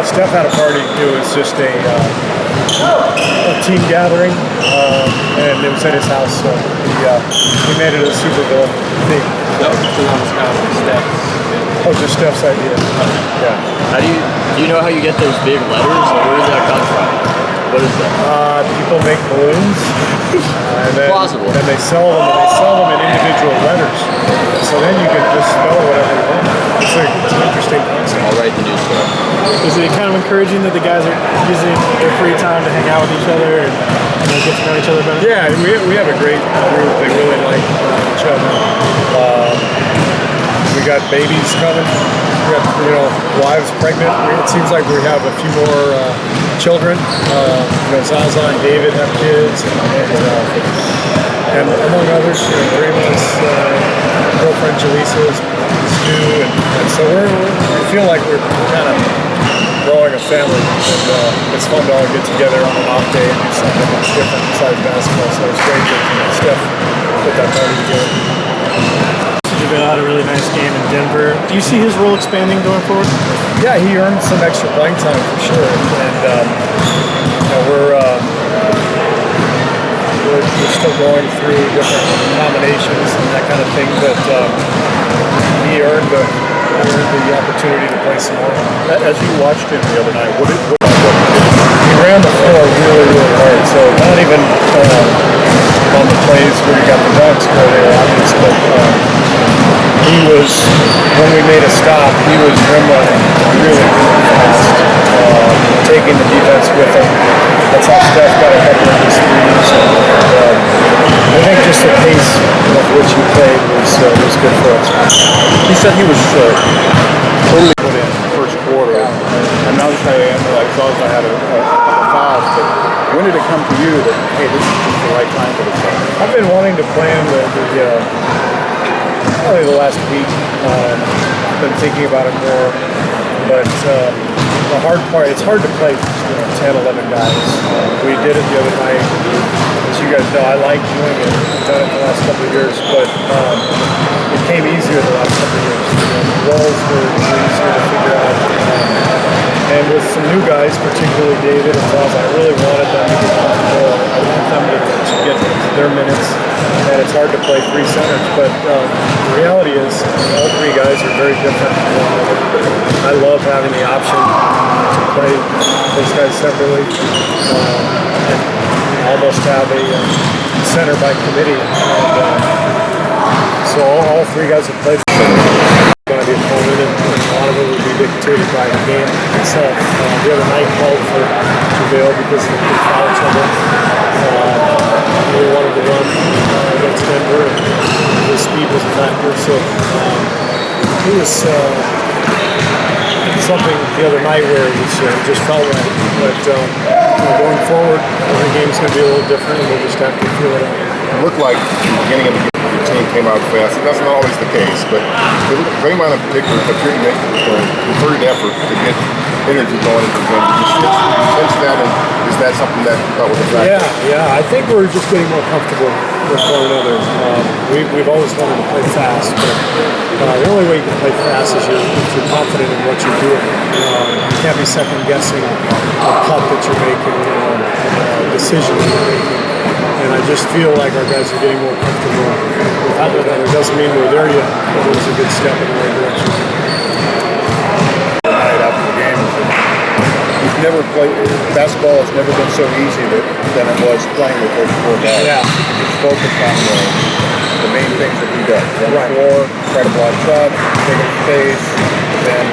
Steph had a party. It was just a team gathering, and it was at his house. So he made it a Super Villain thing. No, so that was kind of Steph's. Oh, just Steph's idea. Yeah. How do you know how you get those big letters? Or where does that come from? What is that? People make balloons, and then Plausible. And they sell them. And they sell them in individual letters. So then you can just spell whatever you want. It's an interesting concept. I'll write the news story. Is it kind of encouraging that the guys are using their free time to hang out with each other and get to know each other better? Yeah, we have a great group. They really like each other. We got babies coming. We got wives pregnant. It seems like we have a few more children. Zaza and David have kids, and among others, Draymond's girlfriend Jaleesa is due, and so we feel like we're kind of growing a family, and it's fun to all get together on an off day and do something that's different besides basketball. So it's great that Steph put that party together. JaVale had a really nice game in Denver. Do you see his role expanding going forward? Yeah, he earned some extra playing time for sure, and we're still going through different combinations and that kind of thing, but he earned the opportunity to play some more. As you watched him the other night, what did he ran the floor really, really hard, so not even on the plays where he got the dunks where they were obvious, but he was, when we made a stop, he was rim running really, really fast, taking the defense with him. That's how Steph got a couple of his threes. I think just the pace of which he played was good for us. he said he was totally put in the first quarter, and now I thought I had a foul. But when did it come to you that hey, this is just the right time for this guy? I've been wanting to play him probably the last week. I've been thinking about it more, but the hard part, it's hard to play 10, 11 guys. We did it the other night. As you guys know, I like doing it. I've done it the last couple of years, but it came easier the last couple of years. The roles were easier to figure out. And with some new guys, particularly David and Zaza, I really wanted them to get comfortable. I want them to get their minutes. And it's hard to play three centers, but the reality is all three guys are very different from one another. I love having the option to play those guys separately and almost have a center by committee. And, so all three guys have played by the opponent, and a lot of it will be dictated by the game itself. The other night called for JaVale because of the foul trouble. Really wanted to run against Denver, and his speed was a factor. So it was something the other night where it just felt right. But going forward, every game's going to be a little different, and we'll just have to feel it out. It looked like in the beginning of the game, your team came out fast. That's not always the case, but Draymond in particular appeared to make concerted effort to get energy going into the game. Did you sense that, and is that something that you thought was a factor? Yeah. I think we're just getting more comfortable with one another. We've always wanted to play fast, but the only way you can play fast is if you're confident in what you're doing. You can't be second guessing a cut that you're making, a decision that you're making. And I just feel like our guys are getting more comfortable with that. It doesn't mean we're there yet, but it was a good step in the right direction. After the game, you've never played basketball. Has never been so easy than it was playing with those four guys. Yeah. Just focus on the main things that he does. Run the floor, try to block shots, take up space, and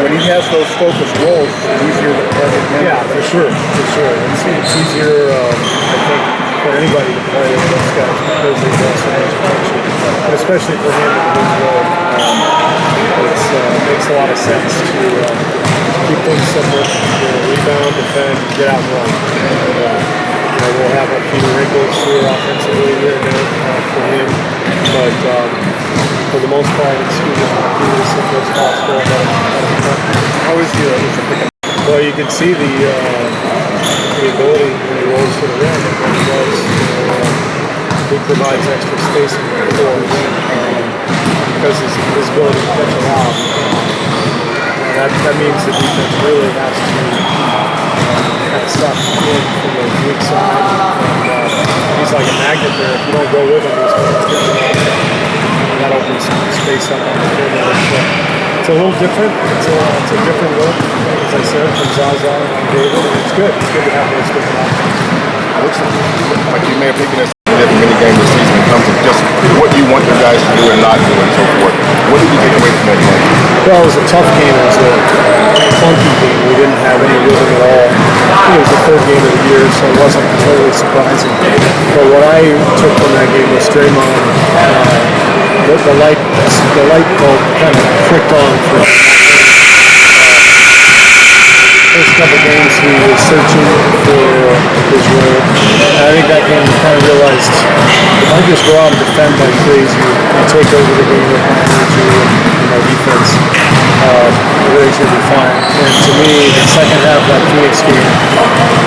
when he has those focused roles, it's easier to target him. Yeah, for sure. It's easier, I think, for anybody to play with those guys because they have so much attention. But especially for him in his role, it makes a lot of sense to keep things simple, rebound, defend, get out and run. And, we'll have a few wrinkles here offensively here and there for him, but for the most part, it's just keep it as simple as possible. How is he? Well, you can see the ability when he rolls to the rim and what he does. He provides extra spacing for the floors because his ability to catch a lot. that means the defense really has to kind of stop in from the weak side. And he's like a magnet there. If you don't go with him, he's going to get you off. That opens space up on the perimeter. It's a little different. It's a different look, as I said, from Zaza and David. And it's good. It's good to have those different options. It looks like you may have taken this different mini game this season in terms of just what you want your guys to do and not do and so forth. What did you take away from that game? Well, it was a tough game. It was a clunky game. We didn't have any rhythm at all. I think it was the third game of the year, so it wasn't totally surprising. But what I took from that game was Draymond. The light bulb kind of clicked on for first couple games. He was searching for his role. And I think that game he kind of realized if I just go out and defend like crazy and take over the game with my energy and my defense, everything's going to be fine. And to me, the second half of that Phoenix game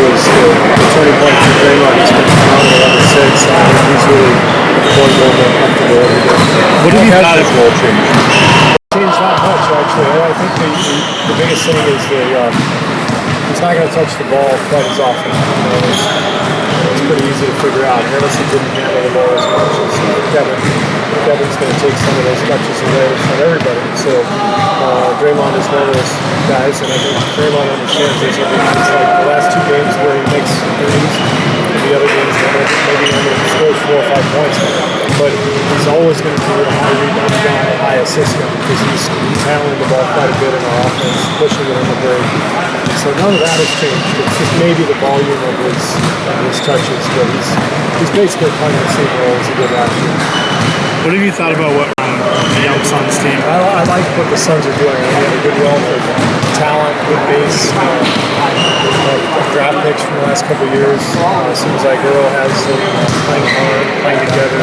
was the turning point for Draymond. He's been phenomenal ever since. I think he's really going more comfortable every day. What have you thought his role changed? Changed not much, actually. I think the biggest thing is he's not going to touch the ball quite as often. It's pretty easy to figure out. Harrison didn't handle the ball as much as Kevin. Kevin's going to take some of those touches away from everybody. So Draymond is one of those guys, and I think Draymond understands this. It's like the last two games where he makes threes, and the other games where maybe he scores 4 or 5 points. But he's always going to be a high rebound guy, high assist guy, because he's handling the ball quite a bit in our offense, pushing it in the break. So none of that has changed. It's just maybe the volume of his touches, but he's basically playing the same role as he did last year. What have you thought about what the young Suns team? I like what the Suns are doing. They have a good wealth of talent, good base, of draft picks from the last couple of years. It seems like Earl has them playing hard, playing together.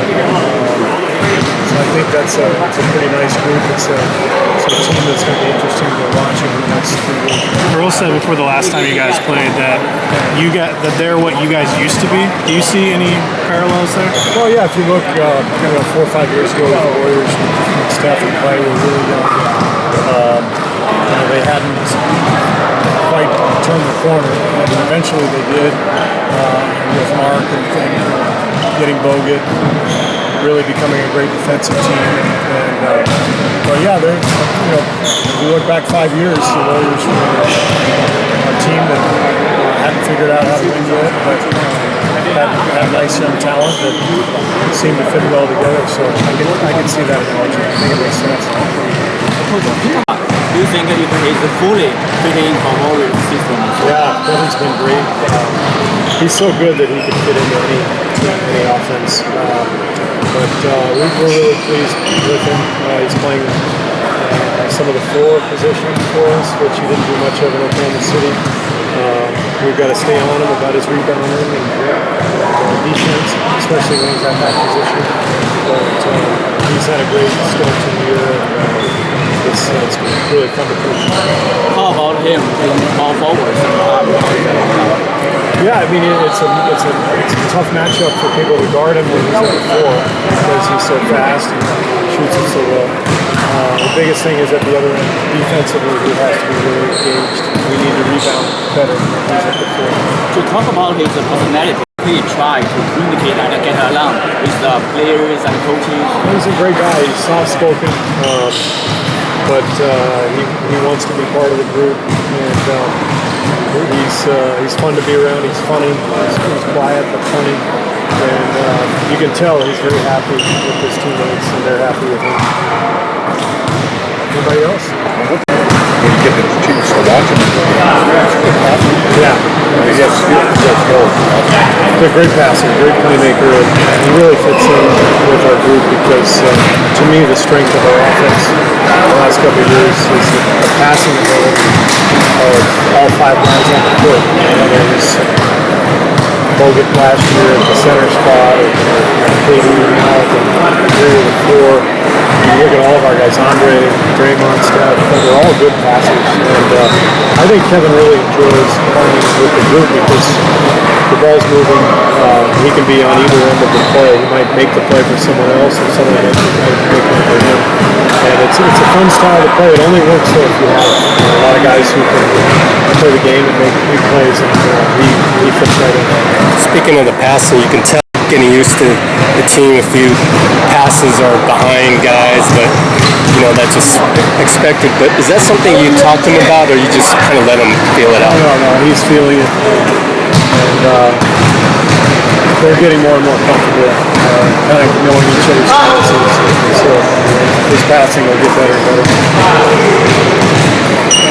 So I think that's a pretty nice group. It's a team that's going to be interesting to watch over the next 3 weeks. Earl said before the last time you guys played that they're what you guys used to be. Do you see any parallels there? Well, yeah. If you look, 4 or 5 years ago with the Warriors, when Steph and Clay were really young, they hadn't quite turned the corner, and eventually they did. With Mark and getting Bogut, really becoming a great defensive team. But yeah, if you look back 5 years, the Warriors were a team that hadn't figured out how to win yet, but had nice young talent that seemed to fit well together. So I can see that analogy. I think it makes sense. Do you think he's fully fitting in for Warriors system? Yeah, Kevin's been great. He's so good that he can fit into any offense. But we're really pleased with him. He's playing some of the floor position for us, which he didn't do much of in Oklahoma City. We've got to stay on him about his rebounding and defense, especially when he's at that position. But he's had a great start to the year. It's really fun to coach. How about him in small forwards? Yeah, I mean it's a tough matchup for people to guard him when he's on the floor because he's so fast and shoots it so well. The biggest thing is at the other end, defensively, he has to be really engaged. We need to rebound better when he's at the floor. To talk about his personality, he tried to communicate and get along with the players and coaches. He's a great guy. He's soft-spoken, but he wants to be part of the group, and he's fun to be around. He's funny. He's quiet but funny, and you can tell he's very happy with his teammates, and they're happy with him. Anybody else? When you get the chance to watch him, Yeah. he has skills. He's a great passer, great playmaker, and he really fits in with our group because, to me, the strength of our offense the last couple of years is the passing ability of all 5 guys on the court. Whether it was Bogut last year at the center spot, or KD now at the rear of the floor. You look at all of our guys, Andre, Draymond, Steph, they're all good passers. And I think Kevin really enjoys playing with the group because the ball's moving. He can be on either end of the play. He might make the play for someone else, or someone else might make one for him. And it's a fun style to play. It only works though if you have a lot of guys who can play the game and make big plays, and he fits right in. Speaking of the passing, you can tell getting used to the team. A few passes are behind guys, but that's just expected. But is that something you talk to him about, or you just kind of let him feel it out? No, he's feeling it, and they're getting more and more comfortable, kind of knowing each other's stances. So his passing will get better and better.